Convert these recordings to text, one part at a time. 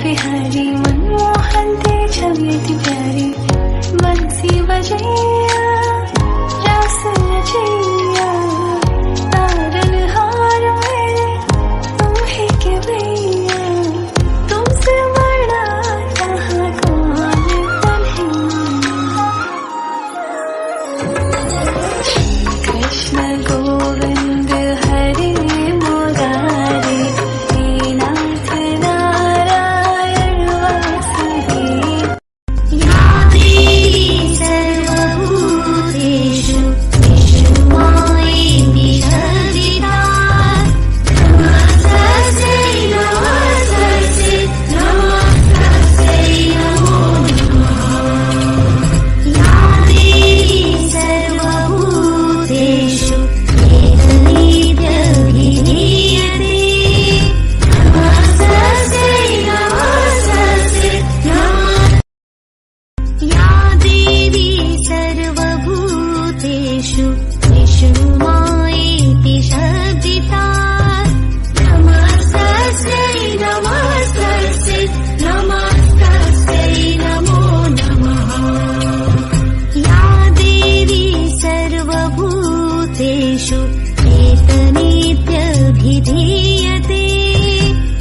बिहारी मनमोहन ते छवि थी प्यारी बंसी बजैया रास रचैया तारन हार मेरे तुम ही के भैया तुमसे बड़ा यहाँ कौन तन्हा कृष्ण गोविंद हरे मुरारी नाथ नारायण वासुदेव या देवी सर्वभूतेषु विष्णुमायेति सर्विदा नमस्तस्यै नमस्तस्यै नमस्तस्यै नमो नमः या देवी सर्वभूतेषु एकमेत्यभिधीयते नमस्तस्यै नमस्तस्यै नमः या देवी सर्वभूतेषु विष्णुमायेति शब्दिता नमस्तस्यै नमस्तस्यै नमस्तस्यै नमो नमः या देवी सर्वभूतेषु एकमेत्यभिधीयते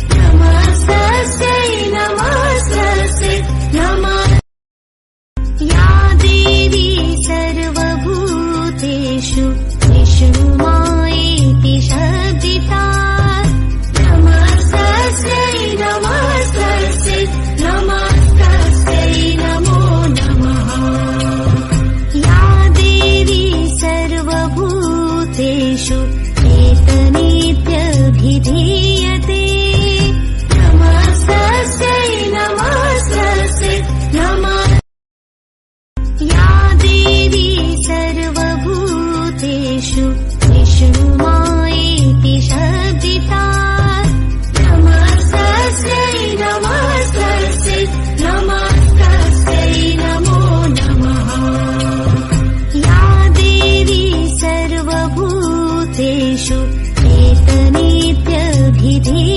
नमस्तस्यै नमस्तस्यै नमः या देवी सर्वभूतेषु विष्णुमायेति शब्दिता नमस्तस्यै नमस्तस्यै नमस्तस्यै नमो नमः या देवी सर्वभूतेषु एकमेत्यभिधीयते नमस्तस्यै नमस्तस्यै नमः या देवी सर्वभूतेषु विष्णुमायेति शब्दिता नमस्तस्यै नमस्तस्यै नमस्तस्यै नमो नमः या देवी सर्वभूतेषु एकमेत्यभिधीयते